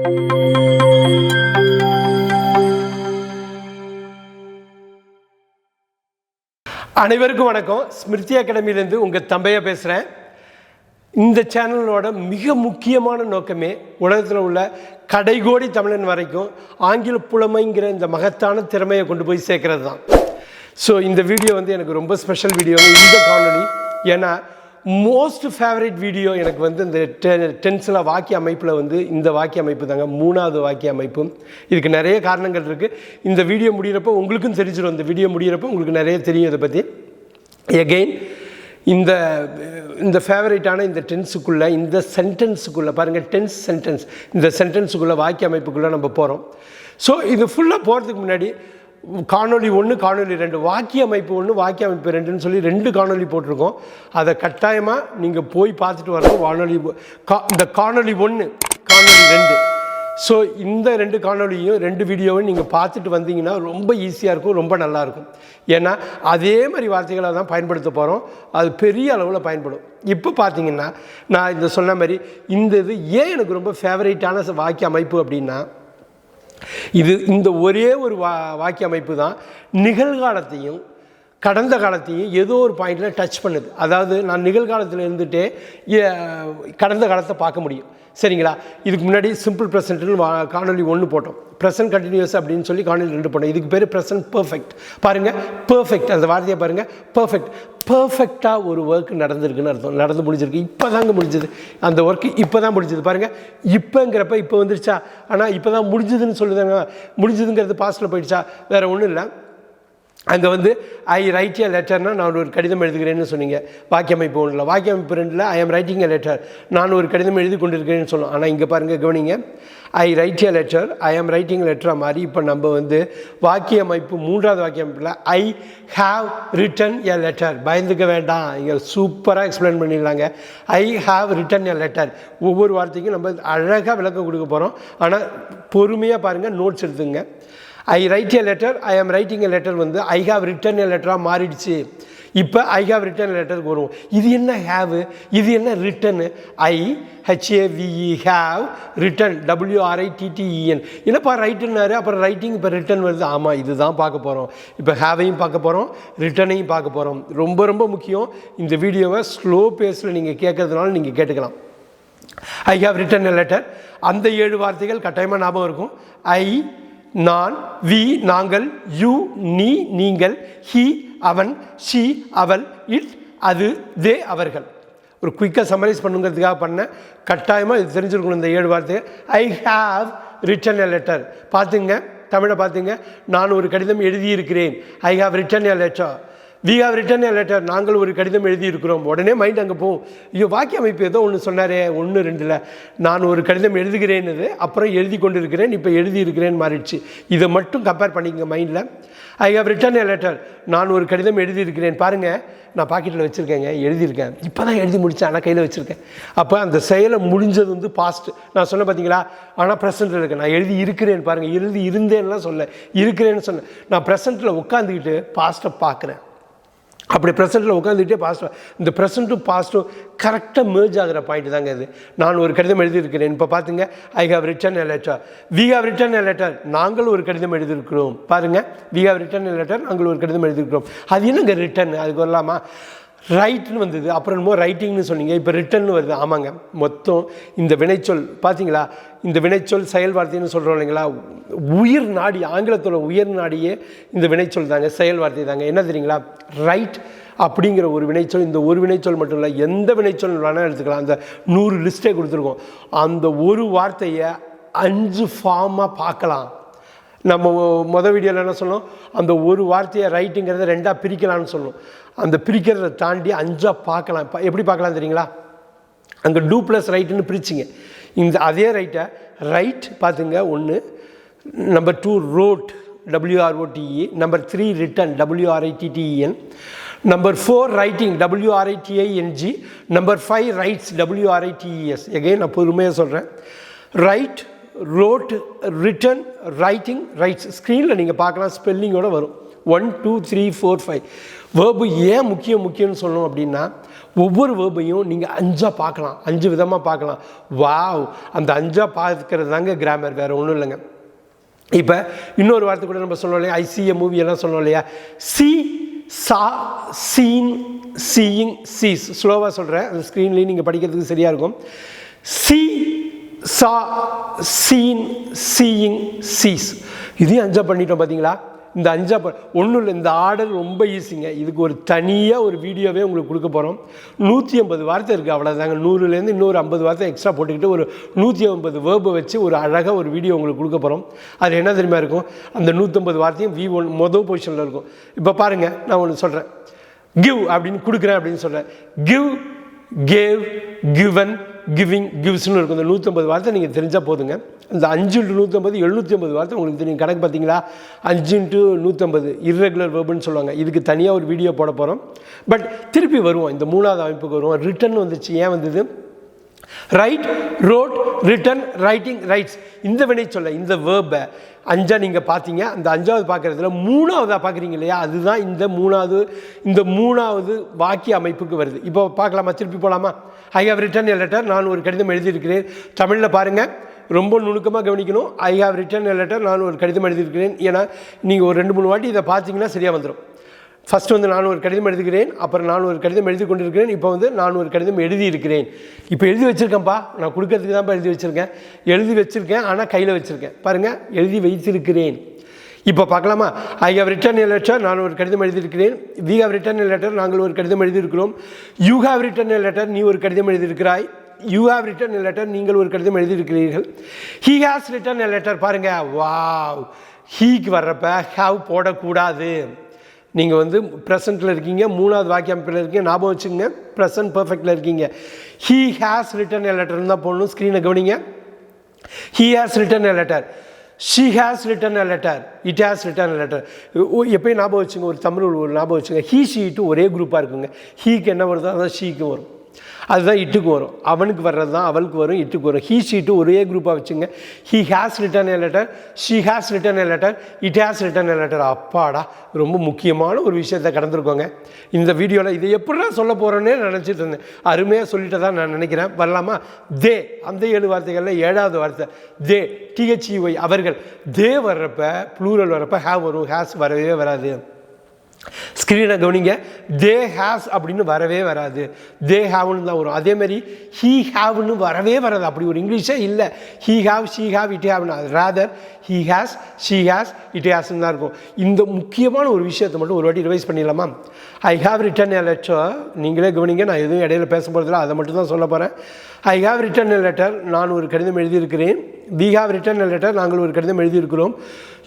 அனைவருக்கும் வணக்கம். ஸ்மிருதி அகாடமியிலேருந்து உங்கள் தம்பையா பேசுகிறேன். இந்த சேனலோட மிக முக்கியமான நோக்கமே உலகத்தில் உள்ள கடைகோடி தமிழன் வரைக்கும் ஆங்கில புலமைங்கிற இந்த மகத்தான திறமையை கொண்டு போய் சேர்க்கறது தான். ஸோ இந்த வீடியோ வந்து எனக்கு ரொம்ப ஸ்பெஷல் வீடியோ. இந்த காணொலி ஏன்னா மோஸ்ட் ஃபேவரட் வீடியோ எனக்கு வந்து இந்த டென்ஸில் வாக்கிய அமைப்பில் வந்து இந்த வாக்கிய அமைப்பு தாங்க, 3வது வாக்கிய அமைப்பு. இதுக்கு நிறைய காரணங்கள் இருக்குது. இந்த வீடியோ முடிகிறப்போ உங்களுக்கும் தெரிஞ்சிடும். இந்த வீடியோ முடிகிறப்போ உங்களுக்கு நிறைய தெரியும் இதை பற்றி. எகெயின் இந்த ஃபேவரட்டான இந்த டென்ஸுக்குள்ளே, இந்த சென்டென்ஸுக்குள்ளே பாருங்கள், டென்ஸ் சென்டென்ஸ், இந்த சென்டென்ஸுக்குள்ளே வாக்கிய அமைப்புக்குள்ளே நம்ம போகிறோம். ஸோ இது ஃபுல்லாக போகிறதுக்கு முன்னாடி காணொலி 1, காணொலி 2, வாக்கிய அமைப்பு 1, வாக்கிய அமைப்பு 2ன்னு சொல்லி 2 காணொலி போட்டிருக்கோம். அதை கட்டாயமாக நீங்கள் போய் பார்த்துட்டு வரணும். இந்த காணொலி 1, காணொலி 2. ஸோ இந்த 2 காணொலியும் 2 வீடியோவும் நீங்கள் பார்த்துட்டு வந்தீங்கன்னா ரொம்ப ஈஸியாக இருக்கும், ரொம்ப நல்லாயிருக்கும். ஏன்னா அதே மாதிரி வார்த்தைகளை தான் பயன்படுத்த போகிறோம். அது பெரிய அளவில் பயன்படும். இப்போ பார்த்தீங்கன்னா நான் இந்த சொன்ன மாதிரி இது ஏன் எனக்கு ரொம்ப ஃபேவரட்டான வாக்கிய அமைப்பு அப்படின்னா, இந்த ஒரே ஒரு வாக்கிய அமைப்பு தான் நிகழ்காலத்தையும் கடந்த காலத்தையும் ஏதோ ஒரு பாயிண்டில் டச் பண்ணுது. அதாவது நான் நிகழ்காலத்தில் இருந்துகிட்டே கடந்த காலத்தை பார்க்க முடியும். சரிங்களா? இதுக்கு முன்னாடி சிம்பிள் ப்ரெசன்ட்னு காணொலி 1 போட்டோம். ப்ரெசன்ட் கண்டினியூஸ் அப்படின்னு சொல்லி காணொலி 2 போட்டோம். இதுக்கு பேர் ப்ரெசன்ட் பர்ஃபெக்ட். பாருங்கள், பர்ஃபெக்ட், அந்த வார்த்தையை பாருங்கள், பர்ஃபெக்ட். பர்ஃபெக்டாக ஒரு ஒர்க் நடந்திருக்குன்னு அர்த்தம். நடந்து முடிஞ்சிருக்கு. இப்போ தாங்க முடிஞ்சது. அந்த ஒர்க்கு இப்போ தான் முடிஞ்சது. பாருங்கள், இப்போங்கிறப்ப இப்போ வந்துருச்சா, ஆனால் இப்போ தான் முடிஞ்சதுன்னு சொல்லுதாங்க. முடிஞ்சதுங்கிறது பாஸ்ட்டில் போயிடுச்சா, வேறு ஒன்றும் இல்லை. அங்கே வந்து ஐ ரைட் எ லெட்டர்னா நான் ஒரு கடிதம் எழுதுகிறேன்னு சொன்னீங்க. வாக்கிய அமைப்பு 1. வாக்கிய அமைப்பு 2 ஐ ஆம் ரைட்டிங் எ லெட்டர், நான் ஒரு கடிதம் எழுதி கொண்டிருக்கிறேன்னு சொல்லணும். ஆனால் இங்கே பாருங்கள், கவனிங்க, ஐ ரைட் எ லெட்டர், ஐ ஆம் ரைட்டிங் லெட்டர் மாதிரி இப்போ நம்ம வந்து வாக்கிய அமைப்பு 3வது வாக்கிய அமைப்பில் I have written a letter. பயந்துக்க வேண்டாம், இங்கே சூப்பராக எக்ஸ்பிளைன் பண்ணிடலாங்க. I have written a letter. ஒவ்வொரு வார்த்தைக்கும் நம்ம அழகாக விளக்கம் கொடுக்க போகிறோம். ஆனால் பொறுமையாக பாருங்கள், நோட்ஸ் எடுத்துங்க. ஐ ரைட் எ லெட்டர், ஐ ஆம் ரைட்டிங் எ லெட்டர் வந்து ஐ ஹாவ் ரிட்டன் எ லெட்டராக மாறிடுச்சு. இப்போ ஐ ஹாவ் ரிட்டன் எ லெட்டருக்கு வருவோம். இது என்ன ஹேவு, இது என்ன written? I HAVE have written, WRITTEN. என்னப்பா ரைட்டுன்னாரு, அப்புறம் ரைட்டிங், இப்போ ரிட்டன் வருது. ஆமாம், இது தான் பார்க்க போகிறோம். இப்போ ஹேவையும் பார்க்க போகிறோம், ரிட்டனையும் பார்க்க போகிறோம். ரொம்ப ரொம்ப முக்கியம். இந்த வீடியோவை ஸ்லோ பேஸில் நீங்கள் கேட்கறதுனால நீங்கள் கேட்டுக்கலாம். ஐ ஹாவ் ரிட்டன் எ லெட்டர், அந்த 7 வார்த்தைகள் கட்டாயமாக ஞாபகம் இருக்கும். ஐ நான், வி நாங்கள், யூ நீ நீங்கள், ஹி அவன், ஷி அவள், இட் அது, தே அவர்கள். ஒரு குயிக்காக சம்மரைஸ் பண்ணுங்கிறதுக்காக பண்ண. கட்டாயமாக இது தெரிஞ்சிருக்கணும் இந்த 7 வார்த்தை. I have written a letter. பார்த்துங்க, தமிழை பார்த்துங்க. நான் ஒரு கடிதம் எழுதியிருக்கிறேன். I have written a letter. We have written a letter, நாங்கள் ஒரு கடிதம் எழுதியிருக்கிறோம். உடனே மைண்ட் அங்கே போகும். ஐயோ, வாக்கிய அமைப்பு ஏதோ ஒன்று சொன்னாரே, 1, 2ல் நான் ஒரு கடிதம் எழுதுகிறேன்னு, அப்புறம் எழுதி கொண்டு இருக்கிறேன், இப்போ எழுதியிருக்கிறேன்னு மாறிடுச்சு. இதை மட்டும் கம்பேர் பண்ணிக்கங்க மைண்டில். ஐ ஹாவ் ரிட்டன் எ லெட்டர், நான் ஒரு கடிதம் எழுதியிருக்கிறேன். பாருங்கள், நான் பாக்கெட்டில் வச்சுருக்கேங்க, எழுதியிருக்கேன். இப்போ தான் எழுதி முடித்தேன், ஆனால் கையில் வச்சுருக்கேன். அப்போ அந்த செயலை முடிஞ்சது வந்து பாஸ்ட். நான் சொன்னேன் பார்த்தீங்களா, ஆனால் ப்ரெசென்ட்டில் இருக்கேன். நான் எழுதி இருக்கிறேன், பாருங்கள், எழுதி இருந்தேன்லாம் சொல்ல, இருக்கிறேன்னு சொன்னேன். நான் ப்ரெசென்ட்டில் உட்காந்துக்கிட்டு பாஸ்ட்டை பார்க்குறேன். அப்படி ப்ரெசென்ட்டில் உட்காந்துக்கிட்டே பாஸ்ட், இந்த ப்ரெசென்ட்டும் பாஸ்ட்டும் கரெக்டாக மேர்ஜ் ஆகிற பாயிண்ட் தாங்க இது. நான் ஒரு கடிதம் எழுதியிருக்கிறேன். இப்போ பார்த்துங்க, I have written a letter, we have written a letter, நாங்கள் ஒரு கடிதம் எழுதியிருக்கிறோம். பாருங்கள், we have written a letter, நாங்கள் ஒரு கடிதம் எழுதியிருக்கிறோம். அது என்னங்க ரிட்டன், அதுக்கு வரலாமா? ரைட்னு வந்தது, அப்புறம் என்னமோ ரைட்டிங்னு சொன்னீங்க, இப்போ ரிட்டன்னு வருது. ஆமாங்க, மொத்தம் இந்த வினைச்சொல் பார்த்தீங்களா, இந்த வினைச்சொல் செயல் வார்த்தைன்னு சொல்கிறோம் இல்லைங்களா, உயிர் நாடி, ஆங்கிலத்தோட உயிர் நாடியே இந்த வினைச்சொல் தாங்க, செயல் வார்த்தை தாங்க. என்ன தெரியுங்களா, ரைட் அப்படிங்கிற ஒரு வினைச்சொல். இந்த ஒரு வினைச்சொல் மட்டும் இல்லை, எந்த வினைச்சொல் வேணால் எடுத்துக்கலாம். அந்த 100 லிஸ்ட்டே கொடுத்துருக்கோம். அந்த ஒரு வார்த்தையை 5 ஃபார்மாக பார்க்கலாம். நம்ம வீடியோவில் என்ன சொன்னோம், அந்த ஒரு வார்த்தையை ரைட்டுங்கிறத 2ஆக பிரிக்கலாம்னு சொன்னோம். அந்த பிரிக்கிறத தாண்டி 5ஆக பார்க்கலாம். எப்படி பார்க்கலாம் தெரியுங்களா, அங்கே டூ ப்ளஸ் ரைட்டுன்னு பிரிச்சிங்க. இந்த அதே ரைட்டை ரைட் பார்த்துங்க 1, number 2 road, WROTE, number 3 return, WRITTEN, number 4 writing, WRITING, number 5 rights, WRITES. Again நான் பொறுமையாக சொல்கிறேன். Right, wrote, written, writing, rights. ஸ்க்ரீனில் நீங்கள் பார்க்கலாம், ஸ்பெல்லிங்கோடு வரும். 1 2 3 4 5. வேர்பு ஏன் முக்கியம்னு சொல்லணும் அப்படின்னா, ஒவ்வொரு வேர்பையும் நீங்கள் 5 பார்க்கலாம், 5 விதமாக பார்க்கலாம். வாவ், அந்த 5 பார்க்கறது தாங்க கிராமர், வேறு ஒன்றும் இல்லைங்க. இப்போ இன்னொரு வார்த்தை கூட நம்ம சொல்லணும் இல்லையா, ஐசிஏ மூவி எல்லாம் சொல்லணும் இல்லையா, சி சா சீன் சீயிங் சீஸ். ஸ்லோவாக சொல்கிறேன், அந்த ஸ்க்ரீன்லேயும் நீங்கள் படிக்கிறதுக்கு சரியாக இருக்கும். சி சா சீன் சீயிங் சீஸ். இதையும் 5 பண்ணிட்டோம் பார்த்தீங்களா. இந்த 5 ஒன்றும் இல்லை, இந்த ஆர்டர் ரொம்ப ஈஸிங்க. இதுக்கு ஒரு தனியாக ஒரு வீடியோவே உங்களுக்கு கொடுக்க போகிறோம். 150 வார்த்தை இருக்குது, அவ்வளோதாங்க. 100லேருந்து இன்னொரு 50 வார்த்தை எக்ஸ்ட்ரா போட்டுக்கிட்டு ஒரு 150 வேர்பை வச்சு ஒரு அழகாக ஒரு வீடியோ உங்களுக்கு கொடுக்க போகிறோம். அது என்ன தெரியுமா இருக்கும், அந்த 150 வார்த்தையும் V1 மொதல் பொசிஷனில் இருக்கும். இப்போ பாருங்கள், நான் ஒன்று சொல்கிறேன், கிவ் அப்படின்னு கொடுக்குறேன் அப்படின்னு சொல்கிறேன். கிவ், கேவ், கிவன், கிவிங், கிவ்ஸ்னு இருக்கும். இந்த 150 வார்த்தை நீங்கள் தெரிஞ்சால் போதுங்க. இந்த 5 × 150 750 வார்த்தை உங்களுக்கு தெரியும். கணக்கு பார்த்தீங்களா, 5 × 150 இர்ரெகுலர் வேர்புன்னு சொல்லுவாங்க. இதுக்கு தனியாக ஒரு வீடியோ போட போகிறோம். பட் திருப்பி வருவோம், இந்த 3வது அமைப்புக்கு வருவோம். ரிட்டன் வந்துச்சு, ஏன் வந்தது, write, wrote, written, writing, writes. இந்த வினை சொல்ல இந்த வேர்பை 5 நீங்கள் பார்த்தீங்க. அந்த 5வது பார்க்குறதுல 3வதாக பார்க்குறீங்க இல்லையா, அதுதான் இந்த 3வது வாக்கிய அமைப்புக்கு வருது. இப்போ பார்க்கலாமா, திருப்பி போகலாமா. I have written a letter, நான் ஒரு கடிதம் எழுதியிருக்கிறேன். தமிழில் பாருங்கள், ரொம்ப நுணுக்கமாக கவனிக்கணும். I have written a letter, நான் ஒரு கடிதம் எழுதியிருக்கிறேன். ஏன்னா நீங்கள் ஒரு 2-3 வாட்டி இதை பார்த்தீங்கன்னா சரியாக வந்துடும். ஃபஸ்ட்டு வந்து நான் ஒரு கடிதம் எழுதுகிறேன், அப்புறம் நான் ஒரு கடிதம் எழுதி கொண்டிருக்கிறேன், இப்போ வந்து நான் ஒரு கடிதம் எழுதியிருக்கிறேன். இப்போ எழுதி வச்சுருக்கேன்ப்பா, நான் கொடுக்கறதுக்கு தான்ப்பா எழுதி வச்சுருக்கேன், ஆனால் கையில் வச்சுருக்கேன். பாருங்கள், எழுதி வைத்திருக்கிறேன். இப்போ பார்க்கலாமா, I have written a letter, நான் ஒரு கடிதம் எழுதியிருக்கிறேன். We have written a letter, நாங்கள் ஒரு கடிதம் எழுதியிருக்கிறோம். You have written a letter, நீ ஒரு கடிதம் எழுதியிருக்கிறாய். You have written a letter, நீங்கள் ஒரு கடிதம் எழுதியிருக்கிறீர்கள். He has written a letter. பாருங்கள், வாவ், ஹீக்கு வர்றப்ப ஹாவ் போடக்கூடாது. நீங்கள் வந்து ப்ரெசண்ட்டில் இருக்கீங்க, 3வது வாக்கிய அமைப்பில் இருக்கீங்க, ஞாபகம் வச்சுங்க, ப்ரெசன்ட் பர்ஃபெக்டில் இருக்கீங்க. ஹீ ஹாஸ் ரிட்டன் எ லெட்டர்னு தான் போடணும். ஸ்க்ரீனை கவனிங்க. He has written a letter, she has written a letter, it has written a letter. எப்போயும் ஞாபகம் வச்சுங்க, ஒரு தமிழ் ஒரு ஞாபகம் வச்சுங்க. ஹீ ஷீட்டு ஒரே குரூப்பாக இருக்குங்க. ஹீக்கு என்ன வருதோ அதான் ஷீக்கும் வரும், அதுதான் இட்டுக்கு வரும். அவனுக்கு வர்றது தான் அவளுக்கு வரும், இட்டுக்கு வரும். ஹீ ஷீட்டு ஒரே குரூப்பாக வச்சுங்க. He has return a letter, she has return a letter, it has return a letter. அப்பாடா, ரொம்ப முக்கியமான ஒரு விஷயத்தை கடந்திருக்கோங்க இந்த வீடியோவில். இதை எப்படின்னா சொல்ல போகிறேன்னே நினச்சிட்டு இருந்தேன். அருமையாக சொல்லிட்டு தான் நான் நினைக்கிறேன். வரலாமா, தே, அந்த 7 வார்த்தைகளில் 7வது வார்த்தை தே, THEY, அவர்கள். தே வர்றப்ப, ப்ளூரல் வர்றப்ப ஹேவ் வரும், ஹேஸ் வரவே வராது. ஸ்க்ரீனை கவனிங்க, தே ஹேஸ் அப்படின்னு வரவே வராது, தே ஹேவ்னு தான் வரும். அதேமாதிரி ஹீ ஹேவ்னு வரவே வராது, அப்படி ஒரு இங்கிலீஷே இல்லை. He have, she have, it ஹேவ்னு, rather he has, she has, it ஹேஸ்ன்னு தான் இருக்கும். இந்த முக்கியமான ஒரு விஷயத்தை மட்டும் ஒரு வாட்டி ரிவைஸ் பண்ணிடலாமா. ஐ ஹாவ் ரிட்டன் எ லெட்டர், நீங்களே கவனிங்க, நான் எதுவும் இடையில பேச போகிறதில்ல, அதை மட்டும் தான் சொல்ல போகிறேன். I have written a letter, நான் ஒரு கடிதம் எழுதியிருக்கிறேன். We have written a letter, நாங்கள் ஒரு கடிதம் எழுதியிருக்கிறோம்.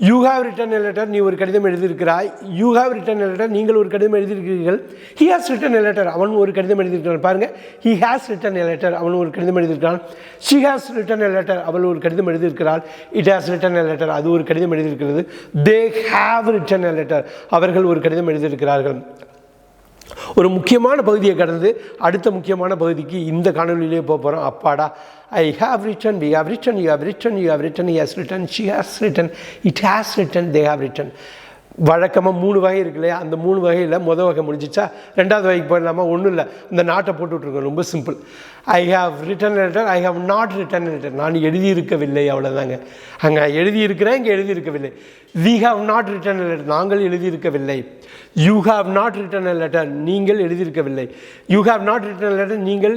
You have written a letter, நீ ஒரு கடிதம் எழுதியிருக்கிறாய். You have written a letter, நீங்கள் ஒரு கடிதம் எழுதியிருக்கிறீர்கள். He has written a letter, அவன் ஒரு கடிதம் எழுதியிருக்கிறான். பாருங்கள், he has written a letter, அவன் ஒரு கடிதம் எழுதியிருக்கிறான். She has written a letter, அவள் ஒரு கடிதம் எழுதியிருக்கிறாள். It has written a letter, அது ஒரு கடிதம் எழுதியிருக்கிறது. தே ஹாவ் ரிட்டன் எ லெட்டர், அவர்கள் ஒரு கடிதம் எழுதியிருக்கிறார்கள். ஒரு முக்கியமான பகுதியை கடந்து அடுத்த முக்கியமான பகுதிக்கு இந்த காணொலியிலே போகிறோம். அப்பாடா, I have written, we have written, you have written, you have written, he has written, she has written, it has written, they have written. வழக்கமாக 3 வகை இருக்கு இல்லையா, அந்த 3 வகையில் மொதல் வகை முடிஞ்சிச்சா, 2வது வகைக்கு போயிடலாமா. ஒன்றும் இல்லை, அந்த நாட்டை போட்டுட்ருக்கோம், ரொம்ப simple. I have written letter, I have not written letter, நான் எழுதியிருக்கவில்லை, அவ்வளோதாங்க. அங்கே எழுதியிருக்கிறேன், இங்கே எழுதியிருக்கவில்லை. We have not written letter, நாங்கள் எழுதியிருக்கவில்லை. You have not written letter, நீங்கள் எழுதியிருக்கவில்லை. You have not written letter, நீங்கள்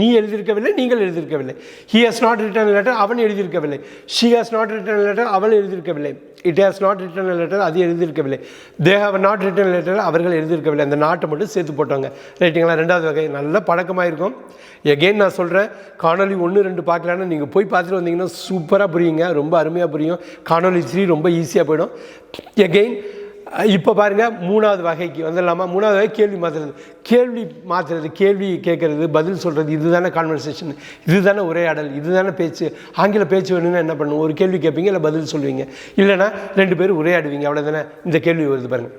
நீ எழுதியிருக்கவில்லை, நீங்கள் எழுதியிருக்கவில்லை. He has not written letter, அவன் எழுதியிருக்கவில்லை. She has not written letter, அவள் எழுதியிருக்கவில்லை. It has not written letter, அது எழுதியிருக்கவில்லை. They have not written letter, அவர்கள் எழுதியிருக்கவில்லை. அந்த நாட்டை மட்டும் சேர்த்து போட்டாங்க. ரைட்டுங்களா. 2வது வகை நல்ல பழக்கமாக இருக்கும். எகெயின் நான் சொல்கிறேன், காணொலி 1, 2 பார்க்கலான்னு நீங்கள் போய் பார்த்துட்டு வந்தீங்கன்னா சூப்பராக புரியுங்க, ரொம்ப அருமையாக புரியும். காணொலி 3 ரொம்ப ஈஸியாக போயிடும். எகெயின் இப்போ பாருங்கள், 3வது வகைக்கு வந்துடலாமா. 3வது வகை கேள்வி மாற்றுறது, கேள்வி கேட்குறது, பதில் சொல்கிறது. இதுதானே கான்வர்சேஷன், இதுதானே உரையாடல், இதுதானே பேச்சு. ஆங்கில பேச்சு வேணும்னா என்ன பண்ணுவோம், ஒரு கேள்வி கேட்பீங்க, இல்லை பதில் சொல்லுவீங்க, இல்லைனா 2 பேரும் உரையாடுவீங்க, அவ்வளோதானே. இந்த கேள்வி வருது பாருங்கள்.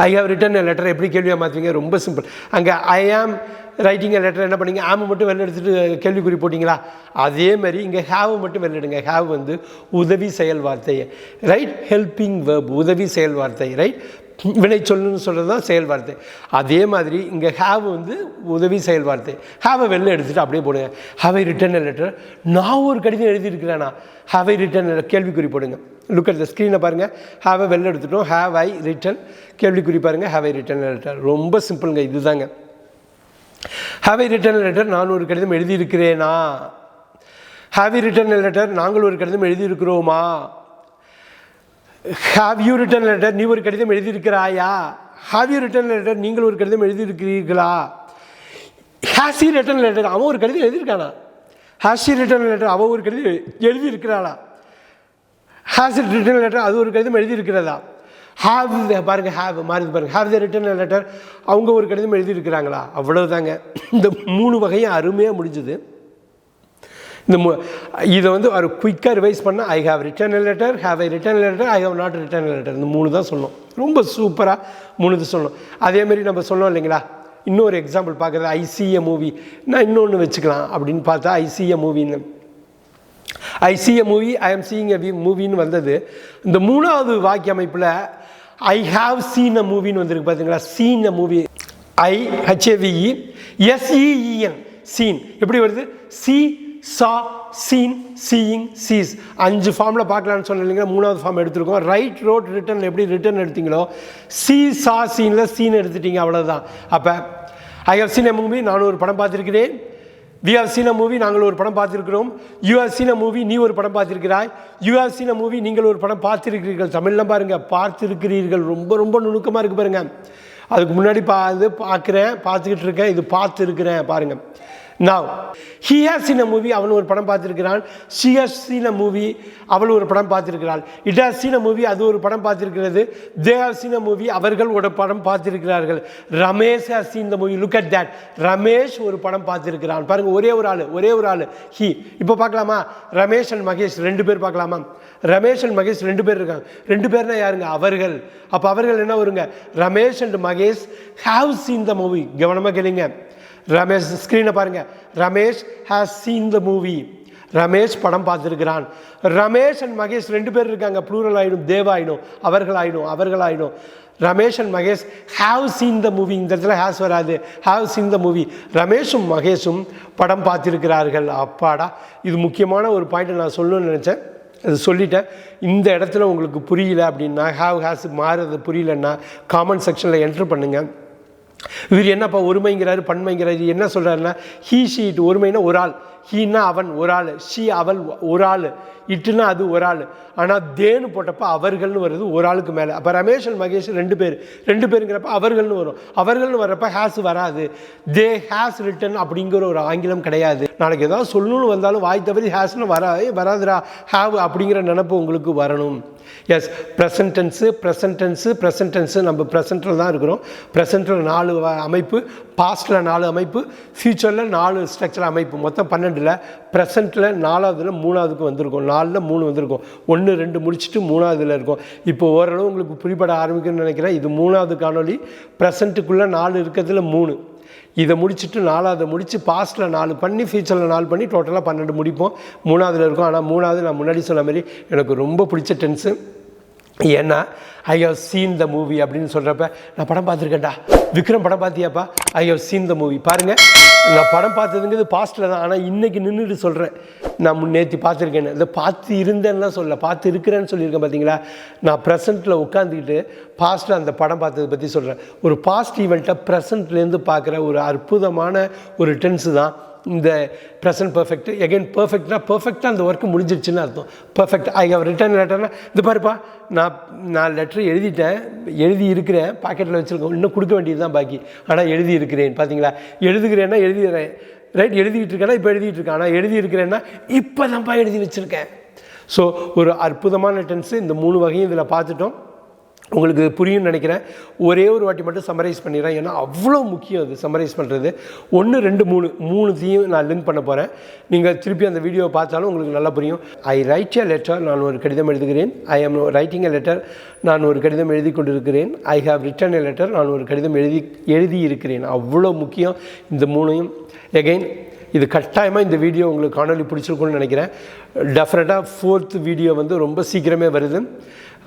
I have written a letter எப்படி கேள்வியாக மாற்றுவீங்க, ரொம்ப சிம்பிள். அங்கே ஐ ஆம் ரைட்டிங் எ லெட்டர் என்ன பண்ணீங்க, ஆம் மட்டும் வெளில எடுத்துகிட்டு கேள்விக்குறி போட்டிங்களா. அதே மாதிரி இங்கே ஹேவ் மட்டும் வெளியிடுங்க. ஹேவ் வந்து உதவி செயல் வார்த்தை, ரைட். ஹெல்பிங் வேர்ப், உதவி செயல் வார்த்தை, ரைட். வினை சொல்லுன்னு சொல்கிறது தான் செயல் வார்த்தை. அதே மாதிரி இங்கே ஹேவ் வந்து உதவி செயல் வார்த்தை. ஹேவை வெளில எடுத்துகிட்டு அப்படியே போடுங்க. Have I written a letter, நான் ஒரு கடிதம் எழுதியிருக்கிறேன்னா ஹேவ் ஐ ரிட்டன் கேள்விக்குறி போடுங்க. லுக் அட் த ஸ்க்ரீனை பாருங்கள். ஹேவை வெளில எடுத்துட்டோம், ஹேவ் ஐ ரிட்டன் கேள்விக்குறி பாருங்கள், have I written a letter. ரொம்ப சிம்பிளுங்க, இதுதாங்க. Have I written a letter, நான் ஒரு கடிதம் எழுதியிருக்கிறேனா. Have you written a letter, நாங்கள் ஒரு கடிதம் எழுதியிருக்கிறோமா. Have you written a letter, நீ ஒரு கடிதம் எழுதியிருக்கிறாயா. Have you written a letter, நீங்கள் ஒரு கடிதம் எழுதியிருக்கிறீர்களா. Has you written a letter, அவன் ஒரு கடிதம் எழுதியிருக்கானா. Has you written a letter, அவன் ஒரு கடிதம் எழுதியிருக்கிறாளா. Has it written a letter, அது ஒரு கடிதம் எழுதியிருக்கிறதா. ஹேவ் பாருங்கள், ஹேவ் மாறுது பாருங்கள். Have the written a letter, அவங்க ஒரு கடிதம் எழுதியிருக்கிறாங்களா. அவ்வளவுதாங்க. இந்த 3 வகையும் அருமையாக முடிஞ்சுது. இதை வந்து ஒரு குயிக்காக ரிவைஸ் பண்ணால் I have written a letter, have I written a letter, I have not written a letter. இந்த 3 தான் சொல்லணும். ரொம்ப சூப்பராக 3 இது சொல்லணும். அதேமாரி நம்ம சொன்னோம் இல்லைங்களா, இன்னொரு எக்ஸாம்பிள் பார்க்குறது ஐ சி எ மூவி. நான் இன்னொன்று வச்சுக்கலாம் அப்படின்னு பார்த்தா ஐ சி எ மூவின்னு, I see a movie, I am seeing a மூவின்னு வந்தது. இந்த 3வது வாக்கிய அமைப்பில் ஐ ஹாவ் சீன் அ மூவின்னு வந்திருக்கு பார்த்தீங்களா. Seen a movie, I H A V E S E E N seen எப்படி வருது. See saw, seen, seeing, sees. 5 ஃபார்மில் பார்க்கலான்னு சொன்னேன் இல்லைங்களா. 3வது ஃபார்ம் எடுத்துருக்கோம். ரைட், ரோட், ரிட்டன் எப்படி ரிட்டன் எடுத்தீங்களோ சி சா சீனில் சீன் எடுத்துட்டீங்க, அவ்வளோதான். அப்போ I have seen a movie, நான் ஒரு படம் பார்த்துருக்கிறேன். We have seen a movie, நாங்கள் ஒரு படம் பார்த்துருக்கிறோம். You have seen a movie, நீ ஒரு படம் பார்த்துருக்கிறாய். You have seen a movie, நீங்கள் ஒரு படம் பார்த்துருக்கிறீர்கள். தமிழ்லாம் பாருங்கள், பார்த்துருக்கிறீர்கள் ரொம்ப ரொம்ப நுணுக்கமாக இருக்குது பாருங்கள். அதுக்கு முன்னாடி பார்த்துக்கிட்டு இருக்கேன், இது பார்த்துருக்கிறேன் பாருங்கள். Now, he has seen a movie, அவன் ஒரு படம் பார்த்திருக்கிறான். She has seen a movie, அவள் ஒரு படம் பார்த்திருக்கிறாள். It has seen a movie, அது ஒரு படம் பார்த்திருக்கிறது. They have seen a movie, அவர்கள் ஒரு படம் பார்த்திருக்கிறார்கள். Ramesh has seen the movie, look at that. Ramesh ஒரு படம் பார்த்திருக்கிறான். பாருங்க, ஒரே ஒரு ஆள் he. இப்போ பார்க்கலாமா, ரமேஷ் அண்ட் மகேஷ் 2 பேர் பார்க்கலாமா. ரமேஷ் அண்ட் மகேஷ் 2 பேர் இருக்காங்க. 2 பேர்னா யாருங்க, அவர்கள். அப்போ அவர்கள் என்ன வருங்க, Ramesh and Mahesh have seen the movie. கவனமாக கேளுங்க. ரமேஷ் ஸ்க்ரீனை பாருங்க. Ramesh has scene the movie, Ramesh படம் பார்த்துருக்கிறான். ரமேஷ் அண்ட் மகேஷ் 2 பேர் இருக்காங்க. ப்ளூரல் ஆகிடும், தேவா ஆகிடும், அவர்கள் ஆகிடும். Ramesh and Mahesh have seen the movie. இந்த இடத்துல ஹேஸ் வராது, ஹாவ் சீன் த மூவி. ரமேஷும் மகேஷும் படம் பார்த்துருக்கிறார்கள். அப்பாடா, இது முக்கியமான ஒரு பாயிண்ட்டை நான் சொல்லணும்னு நினச்சேன், அது சொல்லிட்டேன். இந்த இடத்துல உங்களுக்கு புரியல அப்படின்னா, ஹாவ் ஹேஸ் மாறுறது புரியலன்னா காமெண்ட் செக்ஷனில் என்ட்ரு பண்ணுங்கள். இவர் என்னப்பா ஒருமைங்கிறாரு பன்மைங்கிறாரு, என்ன சொல்கிறாருன்னா ஹீ ஷீ இட். ஒருமைனா ஒரு ஆள், ஹீனா அவன் ஒரு ஆள், ஷீ அவள் ஒரு ஆள், இட்டுனா அது ஒரு ஆள். ஆனால் தேன்னு போட்டப்போ அவர்கள்னு வருது ஒரு ஆளுக்கு மேலே. அப்போ ரமேஷ் அண்ட் மகேஷ் 2 பேருங்கிறப்ப அவர்கள்னு வரும். அவர்கள்னு வர்றப்ப ஹேஸ் வராது. தே ஹேஸ் ரிட்டன் அப்படிங்கிற ஒரு ஆங்கிலம் கிடையாது. நாளைக்கு ஏதாவது சொல்லணும்னு வந்தாலும் வாய் தவறி ஹேஸ்னு வராதுரா, ஹேவ் அப்படிங்கிற நினப்பு உங்களுக்கு வரணும். எஸ், ப்ரெசன்ட் டென்ஸு நம்ம ப்ரெசென்ட்டில் தான் இருக்கிறோம். ப்ரெசென்ட்டில் 4 அமைப்பு, பாஸ்ட்டில் 4 அமைப்பு, ஃப்யூச்சரில் 4 ஸ்ட்ரக்சர் அமைப்பு, மொத்தம் 12. ப்ரெசென்ட்டில் 4வதுல 3வதுக்கு வந்திருக்கும். 4ல் 3 வந்திருக்கும். 1 2 முடிச்சுட்டு 3வதுல இருக்கும். இப்போ ஓரளவு உங்களுக்கு புரிபட ஆரம்பிக்குன்னு நினைக்கிறேன். இது 3வது காணொலி. ப்ரெசென்ட்டுக்குள்ளே 4 இருக்கிறதுல 3, இதை முடிச்சுட்டு 4வதை முடித்து பாஸ்ட்டில் 4 பண்ணி ஃபியூச்சரில் 4 பண்ணி டோட்டலாக 12 முடிப்போம். 3வதுல இருக்கும். ஆனால் 3வது நான் முன்னாடி சொன்ன மாதிரி எனக்கு ரொம்ப பிடிச்ச டென்ஸு. ஏன்னா I have seen the movie அப்படின்னு சொல்கிறப்ப, நான் படம் பார்த்துருக்கேன்டா. விக்ரம் படம் பார்த்தியாப்பா, I have seen the movie. பாருங்கள், நான் படம் பார்த்ததுங்கிறது பாஸ்ட்டில் தான். ஆனால் இன்றைக்கி நின்றுட்டு சொல்கிறேன், நான் நேற்று பார்த்துருக்கேன்னு. இதை பார்த்து இருந்தேன்னா சொல்ல, பார்த்து இருக்கிறேன்னு சொல்லியிருக்கேன். பார்த்தீங்களா, நான் ப்ரெசென்ட்டில் உட்காந்துக்கிட்டு பாஸ்ட்டில் அந்த படம் பார்த்ததை பற்றி சொல்கிறேன். ஒரு பாஸ்ட் ஈவெண்ட்டை ப்ரெசென்ட்லேருந்து பார்க்குற ஒரு அற்புதமான ஒரு டென்ஸு தான் இந்த ப்ரெசன்ட் பர்ஃபெக்ட். எகைன் பர்ஃபெக்டாக அந்த ஒர்க்கு முடிஞ்சிடுச்சுன்னு அர்த்தம். பர்ஃபெக்ட். ஐ ஹவ் ரிட்டன் லெட்டர்னா, இது பாருப்பா, நான் லெட்ரு எழுதி இருக்கிறேன், பாக்கெட்டில் வச்சுருக்கேன், இன்னும் கொடுக்க வேண்டியது தான் பாக்கி. ஆனால் எழுதி இருக்கிறேன். பார்த்தீங்களா, எழுதுகிறேன்னா எழுதிடுறேன், ரைட், எழுதிட்டு இருக்கேன்னா இப்போ எழுதிட்டு இருக்கேன். ஆனால் எழுதி இருக்கிறேன்னா இப்போ தான்ப்பா எழுதி வச்சுருக்கேன். ஸோ ஒரு அற்புதமான டென்ஸு. இந்த 3 வகையும் இதில் பார்த்துட்டோம். உங்களுக்கு புரியும்னு நினைக்கிறேன். ஒரே ஒரு வாட்டி மட்டும் சம்மரைஸ் பண்ணிடுறேன், ஏன்னா அவ்வளோ முக்கியம் அது சம்மரைஸ் பண்ணுறது. 1 2 3 நான் லிங்க் பண்ண போகிறேன். நீங்கள் திருப்பி அந்த வீடியோவை பார்த்தாலும் உங்களுக்கு நல்லா புரியும். ஐ ரைட் எ லெட்டர், நான் ஒரு கடிதம் எழுதுகிறேன். ஐ ஆம் ரைட்டிங் எ லெட்டர், நான் ஒரு கடிதம் எழுதி கொண்டிருக்கிறேன். ஐ ஹாவ் ரிட்டன் எ லெட்டர், நான் ஒரு கடிதம் எழுதி இருக்கிறேன். அவ்வளோ முக்கியம் இந்த 3. எகைன் இது கட்டாயமாக இந்த வீடியோ உங்களுக்கு காணொலி பிடிச்சிருக்குன்னு நினைக்கிறேன். டெஃபினட்டாக 4th வீடியோ வந்து ரொம்ப சீக்கிரமே வருது.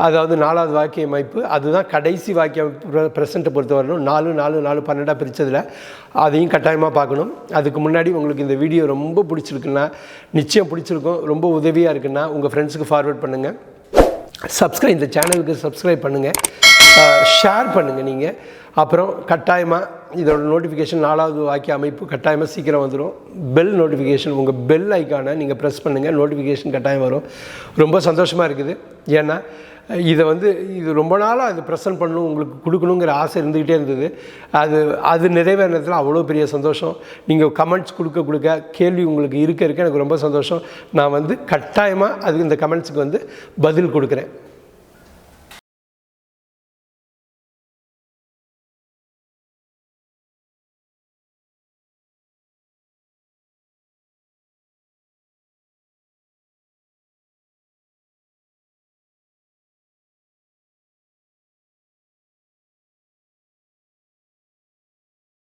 அதாவது 4வது வாக்கிய அமைப்பு, அதுதான் கடைசி வாக்கிய அமைப்பு ப்ரெசண்ட்டை பொறுத்த வரணும். 4 4 4 12 பிரித்ததில் அதையும் கட்டாயமாக பார்க்கணும். அதுக்கு முன்னாடி உங்களுக்கு இந்த வீடியோ ரொம்ப பிடிச்சிருக்குன்னா, நிச்சயம் பிடிச்சிருக்கும், ரொம்ப உதவியாக இருக்குன்னா உங்கள் ஃப்ரெண்ட்ஸுக்கு ஃபார்வர்ட் பண்ணுங்கள். இந்த சேனலுக்கு சப்ஸ்கிரைப் பண்ணுங்கள், ஷேர் பண்ணுங்கள் நீங்கள். அப்புறம் கட்டாயமாக இதோட நோட்டிஃபிகேஷன் 4வது வாக்கிய அமைப்பு கட்டாயமாக சீக்கிரம் வந்துடும். பெல் நோட்டிஃபிகேஷன், உங்கள் பெல் ஐக்கானை நீங்கள் ப்ரெஸ் பண்ணுங்கள், நோட்டிஃபிகேஷன் கட்டாயம் வரும். ரொம்ப சந்தோஷமாக இருக்குது. ஏன்னா இது ரொம்ப நாளாக அது ப்ரெசென்ட் பண்ணணும், உங்களுக்கு கொடுக்கணுங்கிற ஆசை இருந்துக்கிட்டே இருந்தது. அது நிறைவேறத்தில் அவ்வளோ பெரிய சந்தோஷம். நீங்கள் கமெண்ட்ஸ் கொடுக்க கேள்வி உங்களுக்கு இருக்க எனக்கு ரொம்ப சந்தோஷம். நான் கட்டாயமாக இந்த கமெண்ட்ஸுக்கு பதில் கொடுக்குறேன்.